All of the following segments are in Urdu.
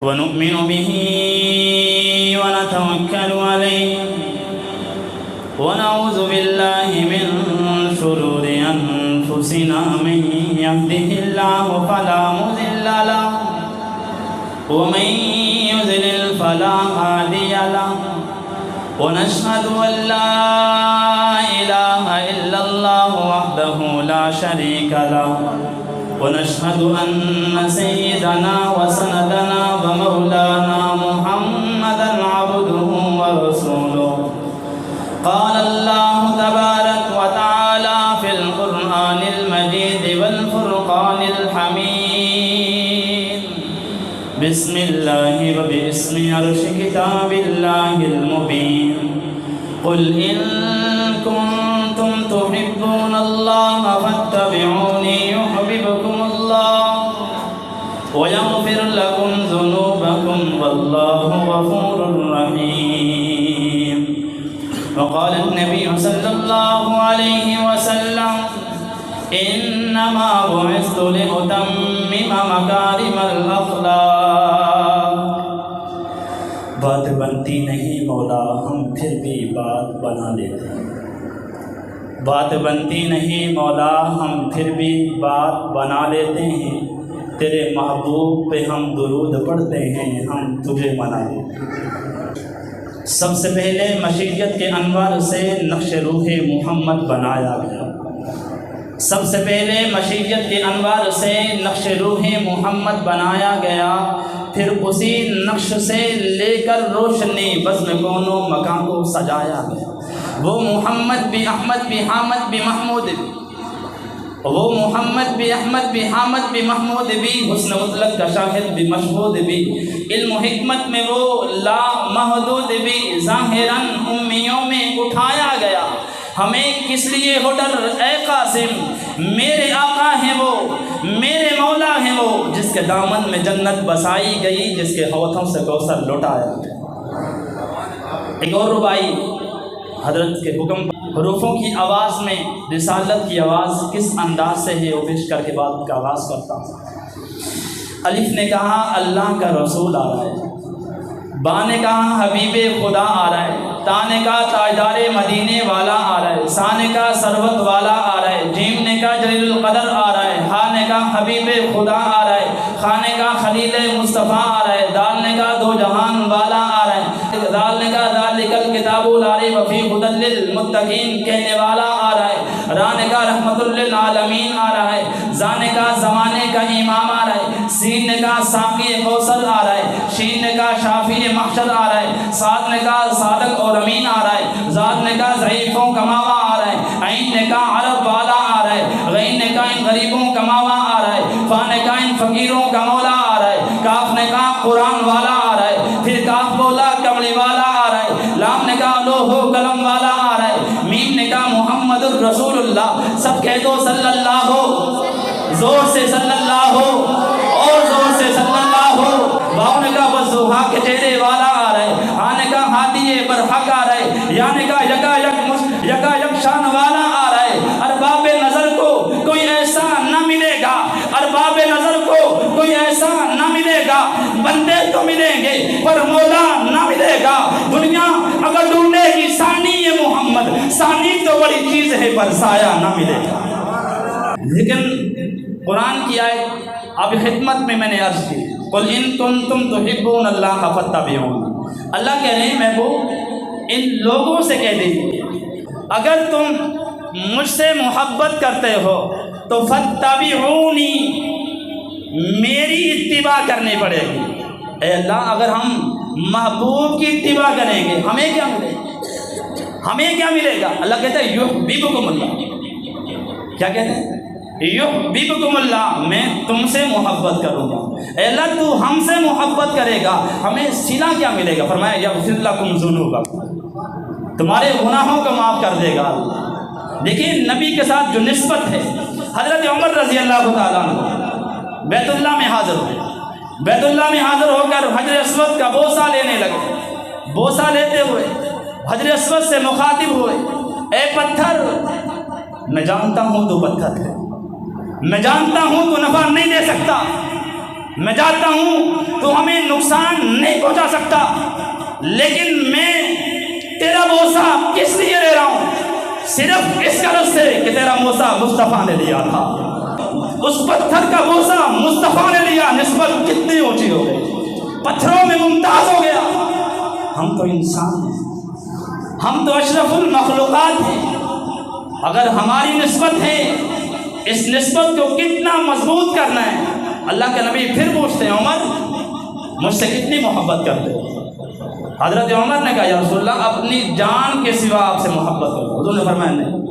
ونؤمن به ونتوكل عليه ونعوذ بالله من شرور أنفسنا من يهده الله فلا مضل له ومن يضلل فلا هادي له ونشهد أن لا إله إلا الله وحده لا شريك له ونشهد أن سيدنا وسندنا ومولانا محمدا عبده ورسوله قال الله تبارك وتعالى في القرآن المجيد والفرقان الحميد بسم الله وباسم عرش كتاب الله المبين قل إن كنتم تحبون الله فاتبعوني يحببكم الله ويغفر لكم ذنوبكم والله غفور رحيم وقال النبي صلى الله عليه وسلم إنما بعثت لأتمم مكارم الأخلاق بات بنتی نہیں مولا ہم پھر بھی بات بنا لیتے ہیں بات بنتی نہیں مولا ہم پھر بھی بات بنا لیتے ہیں تیرے محبوب پہ ہم درود پڑھتے ہیں ہم تجھے منا لیتے ہیں سب سے پہلے مشیت کے انوار سے نقش روح محمد بنایا گیا سب سے پہلے مشیت کے انوار سے نقش روح محمد بنایا گیا پھر اسی نقش سے لے کر روشنی بزم کون و مکان کو سجایا گیا وہ محمد بھی احمد بھی حامد بھی محمود بھی وہ محمد بھی احمد بھی حامد بھی محمود بھی حسن مطلق کا شاہد بھی مشہود بھی علم و حکمت میں وہ لا محدود بھی ظاہراً امیوں میں اٹھایا گیا ہمیں کس لیے ہو ڈر اے قاسم میرے آقا ہیں وہ میرے مولا ہیں وہ جس کے دامن میں جنت بسائی گئی جس کے ہاتھوں سے کوثر لوٹایا گیا ایک اور ربائی حضرت کے حکم حروفوں کی آواز میں رسالت کی آواز کس انداز سے ہے وہ پیش کر کے بات کا آغاز کرتا ہوں الف نے کہا اللہ کا رسول آ رہا ہے با نے کہا حبیب خدا آ رہا ہے تا نے کہا تاجدار مدینے والا آ رہا ہے سا نے کہا ثروت والا آ رہا ہے جیم نے کہا جلیل القدر آ رہا ہے ہا نے کہا حبیب خدا آ رہا ہے خا نے کہا خلیل مصطفیٰ آ رہا ہے دال نے کہا دو جہان والا آ رہا ہے دال نے کہا ذالک الکتاب لا ریب فیہ ھدی للمتقین کہنے والا آ رہا ہے را نے کہا رحمت للعالمین آ رہا ہے زا نے کہا زمانے کا امام آ رہا ہے سین نے کہا ساقی کوثر آ رہا ہے شین نے کہا شافی محشر آ رہا ہے صاد نے کہا صادق اور امین آ رہا ہے ذات نے کہا ضعیفوں کا ماوا آ رہا ہے عین نے کہا عرب والا آ رہا ہے غین نے کہا ان غریبوں کا ماوا آ رہا ہے فا نے کہا ان فقیروں کا مولا آ رہا ہے کاف نے کہا قرآن والا آ رہا ہے پھر کاف بولا کملی والا آ رہا ہے لام نے کہا لوح و قلم والا آ رہا ہے میم نے کہا محمد الرسول اللہ سب کہہ دو صلی اللہ ہو زور سے صلی اللہ ہو اور زور سے صلی اللہ ہو واؤ نے کہا وضحیٰ کے چہرے والا آ رہا ہے ہاں نے کہا ہادی برحق آ رہا ہے یا نے کہا یکا یک شان والا آ رہا ہے ارباب نظر کو کوئی ایسا نہ ملے گا ارباب نظر کو کوئی ایسا نہ ملے گا بندے تو ملیں گے پر مولا نہ ملے گا دنیا اگر ڈھونڈے گی ثانی محمد ثانی تو بڑی چیز ہے پر سایہ نہ ملے گا لیکن قرآن کی آیت اب خدمت میں نے عرض کی قل ان کنتم تحبون اللہ فاتبعونی اللہ کہہ رہے ہیں محبوب ان لوگوں سے کہہ دیجیے اگر تم مجھ سے محبت کرتے ہو تو فاتبعونی میری اتباع کرنی پڑے گی اے اللہ اگر ہم محبوب کی اتباع کریں گے ہمیں کیا ملے گا ہمیں کیا ملے گا اللہ کہتا ہے یحببکم اللہ کیا کہتے ہیں یحببکم اللہ میں تم سے محبت کروں گا اے اللہ تو ہم سے محبت کرے گا ہمیں صلہ کیا ملے گا فرمایا یغفر لکم ذنوبکم تمہارے گناہوں کو معاف کر دے گا اللہ دیکھیں نبی کے ساتھ جو نسبت ہے حضرت عمر رضی اللہ تعالیٰ عنہ بیت اللہ میں حاضر ہوئے بیت اللہ میں حاضر ہو کر حجر اسود کا بوسہ لینے لگے بوسہ لیتے ہوئے حجر اسود سے مخاطب ہوئے اے پتھر میں جانتا ہوں تو پتھر ہے، میں جانتا ہوں تو نفع نہیں دے سکتا، میں جانتا ہوں تو ہمیں نقصان نہیں پہنچا سکتا، لیکن میں تیرا بوسہ کس لیے لے رہا ہوں؟ صرف اس غرض سے کہ تیرا بوسہ مصطفیٰ نے لیا تھا۔ اس پتھر کا بوسہ مصطفیٰ نے لیا، نسبت کتنی اونچی ہو گئی، پتھروں میں ممتاز ہو گیا۔ ہم تو انسان ہیں، ہم تو اشرف المخلوقات ہیں، اگر ہماری نسبت ہے اس نسبت کو کتنا مضبوط کرنا ہے۔ اللہ کے نبی پھر پوچھتے ہیں عمر مجھ سے کتنی محبت کرتے ہو؟ حضرت عمر نے کہا یا رسول اللہ اپنی جان کے سوا آپ سے محبت کرو۔ حضور نے فرمایا نہیں،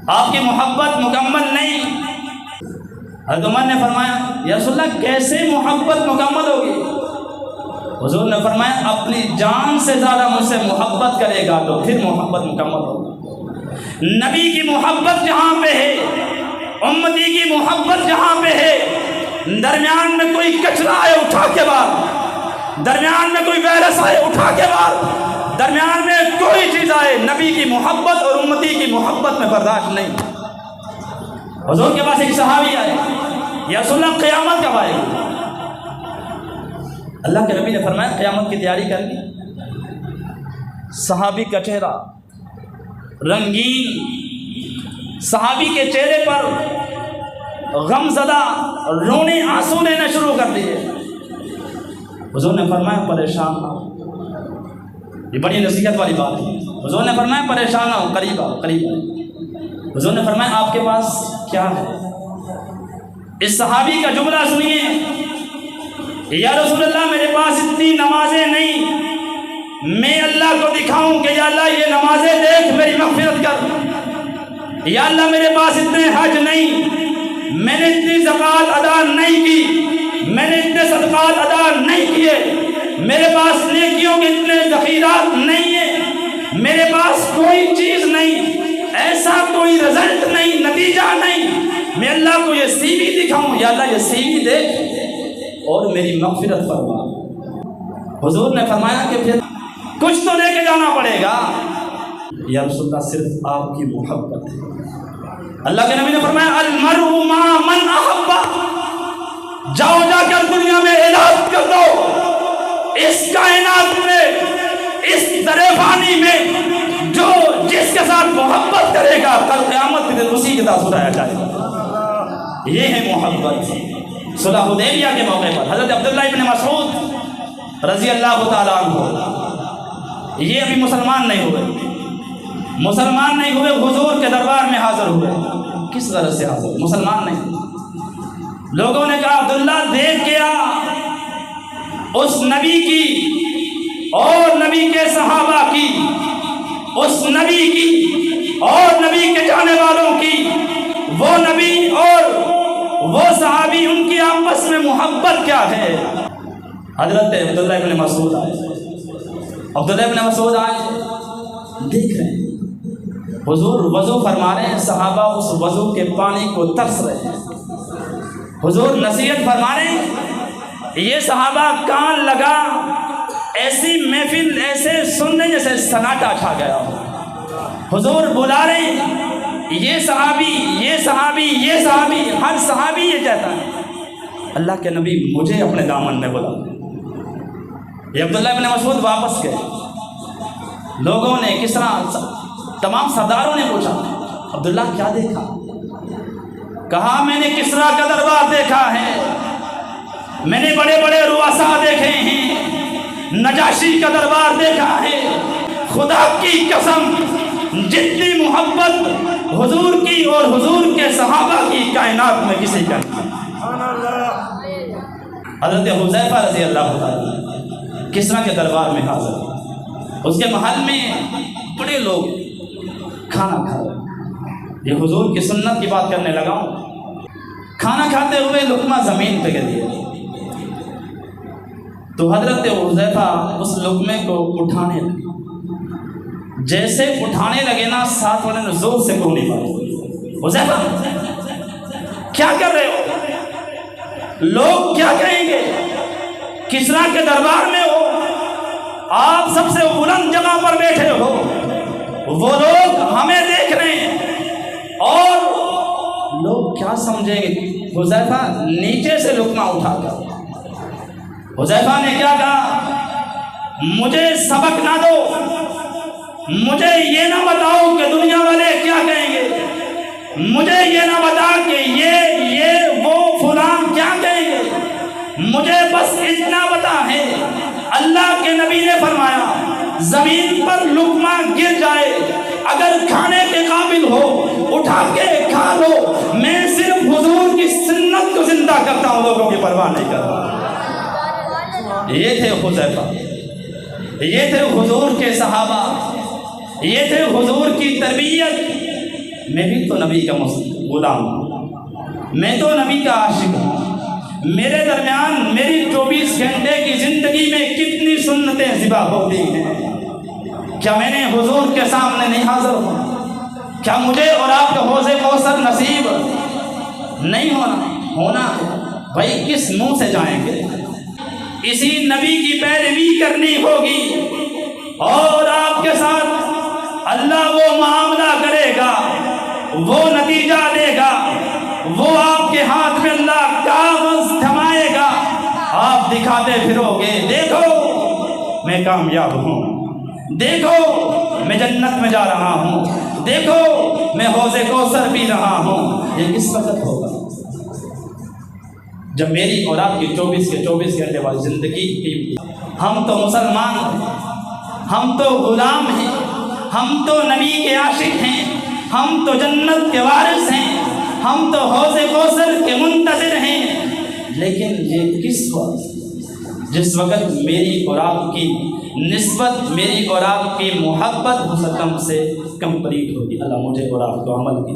آپ کی محبت مکمل نہیں۔ حضرت عمر نے فرمایا یا رسول اللہ کیسے محبت مکمل ہوگی؟ حضور نے فرمایا اپنی جان سے زیادہ مجھ سے محبت کرے گا تو پھر محبت مکمل ہوگی۔ نبی کی محبت جہاں پہ ہے، امتی کی محبت جہاں پہ ہے، درمیان میں کوئی کچرا آئے اٹھا کے بعد، درمیان میں کوئی وائرس آئے اٹھا کے بعد، درمیان میں کوئی چیز آئے، نبی کی محبت اور امتی کی محبت میں برداشت نہیں۔ حضور کے پاس ایک صحابی آئے یا رسول اللہ قیامت کب آئے گی؟ اللہ کے نبی نے فرمایا قیامت کی تیاری کر لی۔ صحابی کا چہرہ رنگین، صحابی کے چہرے پر غم زدہ رونے آنسو لینا شروع کر دیے۔ حضور نے فرمایا پریشان نہ ہو، یہ بڑی نصیحت والی بات ہے۔ حضور نے فرمایا پریشان نہ ہو، قریب آؤ قریب آؤ۔ حضور نے فرمایا آپ کے پاس کیا ہے؟ اس صحابی کا جملہ سنیے، یا رسول اللہ میرے پاس اتنی نمازیں نہیں، میں اللہ کو دکھاؤں کہ یا اللہ یہ نمازیں دیکھ میری مغفرت کر۔ یا اللہ میرے پاس اتنے حج نہیں، میں نے اتنی زکوٰۃ ادا نہیں کی، میں نے اتنے صدقات ادا نہیں کیے، میرے پاس نیکیوں کے اتنے ذخیرات نہیں ہیں، میرے پاس کوئی چیز نہیں، ایسا کوئی رزلٹ نہیں، نتیجہ نہیں، میں اللہ کو یہ سی وی دکھاؤں؟ یا اللہ یہ سی وی دیکھ اور میری مغفرت فرما۔ حضور نے فرمایا کہ پھر کچھ تو لے کے جانا پڑے گا۔ یا رسول اللہ صرف آپ کی محبت ہے۔ اللہ کے نبی نے فرمایا المرء مع من احب، جاؤ جا کر دنیا میں اعلان کر دو اس کائنات میں، اس درے فانی میں جو جس کے ساتھ محبت کرے گا کل قیامت کے دن اسی کے ساتھ اٹھایا جائے گا۔ یہ ہے محبت۔ صلح حدیبیہ کے موقع پر حضرت عبداللہ ابن مسعود رضی اللہ تعالیٰ عنہ، یہ ابھی مسلمان نہیں ہوئے، مسلمان نہیں ہوئے، حضور کے دربار میں حاضر ہوئے۔ کس غرض سے حاضر؟ مسلمان نہیں۔ لوگوں نے کہا عبداللہ دیکھ گیا اس نبی کی اور نبی کے صحابہ کی، اس نبی کی اور نبی کے جانے والوں کی، وہ نبی اور وہ صحابی، ان کی آپس میں محبت کیا ہے۔ حضرت عبداللہ ابن مسعود آئے، عبداللہ ابن مسعود آئے، دیکھ رہے ہیں حضور وضو فرما رہے ہیں، صحابہ اس وضو کے پانی کو ترس رہے ہیں، حضور نصیحت فرما رہے ہیں، یہ صحابہ کان لگا ایسی محفل ایسے سننے جیسے سناٹا چھا گیا ہو۔ حضور بلا رہے ہیں یہ صحابی یہ صحابی یہ صحابی، ہر صحابی یہ کہتا ہے اللہ کے نبی مجھے اپنے دامن میں بلا۔ یہ عبداللہ ابن مسعود واپس گئے، لوگوں نے کسرا تمام سرداروں نے پوچھا عبداللہ کیا دیکھا؟ کہا میں نے کسرا کا دربار دیکھا ہے، میں نے بڑے بڑے رؤساء دیکھے ہیں، نجاشی کا دربار دیکھا ہے، خدا کی قسم جتنی محبت حضور کی اور حضور کے صحابہ کی کائنات میں کسی کا نہیں۔ حضرت حذیفہ رضی اللہ تعالیٰ کسرا کے دربار میں حاضر، اس کے محل میں بڑے لوگ کھانا کھا رہے، یہ حضور کی سنت کی بات کرنے لگا ہوں، کھانا کھاتے ہوئے لقمہ زمین پہ گر گیا، تو حضرت حذیفہ اس لقمے کو اٹھانے لگے، جیسے اٹھانے لگے نا ساتھ والے نے زور سے گولی ماری، حذیفہ کیا کر رہے ہو؟ لوگ کیا کہیں گے؟ کسرا کے دربار میں ہو، آپ سب سے بلند جگہ پر بیٹھے ہو، وہ لوگ ہمیں دیکھ رہے ہیں اور لوگ کیا سمجھیں گے حذیفہ نیچے سے لقمہ اٹھا کر حذیفہ نے کیا کہا؟ مجھے سبق نہ دو، مجھے یہ نہ بتاؤ کہ دنیا والے کیا کہیں گے، مجھے یہ نہ بتا کہ یہ وہ فلاں کیا کہیں گے، مجھے بس اتنا بتا ہے اللہ کے نبی نے فرمایا زمین پر لقمہ گر جائے اگر کھانے کے قابل ہو اٹھا کے کھا لو، میں صرف حضور کی سنت کو زندہ کرتا ہوں، لوگوں کی پرواہ نہیں کرتا۔ یہ تھے حذیفہ، یہ تھے حضور کے صحابہ، یہ تھے حضور کی تربیت۔ میں بھی تو نبی کا غلام ہوں، میں تو نبی کا عاشق ہوں، میرے درمیان میری 24 گھنٹے کی زندگی میں کتنی سنتیں ذبح ہوتی ہیں، کیا میں نے حضور کے سامنے نہیں حاضر ہوں؟ کیا مجھے اور آپ کا حوض کوثر نصیب نہیں ہونا ہے؟ بھائی کس منہ سے جائیں گے؟ اسی نبی کی پیروی کرنی ہوگی، اور آپ کے ساتھ اللہ وہ معاملہ کرے گا، وہ نتیجہ دے گا، وہ آپ کے ہاتھ میں اللہ کاغذ تھمائے گا، آپ دکھاتے پھرو گے دیکھو میں کامیاب ہوں، دیکھو میں جنت میں جا رہا ہوں، دیکھو میں حوض کوثر پی رہا ہوں۔ یہ کس وقت ہوگا؟ جب میری اور آپ کی 24 گھنٹے والی زندگی کی۔ ہم تو مسلمان ہیں، ہم تو غلام ہیں، ہم تو نبی کے عاشق ہیں، ہم تو جنت کے وارث ہیں، ہم تو حوض کوثر کے منتظر ہیں، لیکن یہ کس وقت؟ جس وقت میری اور آپ کی نسبت، میری اور آپ کی محبت وسلم سے کمپلیٹ ہوگی۔ اللہ مجھے اور آپ کو عمل کی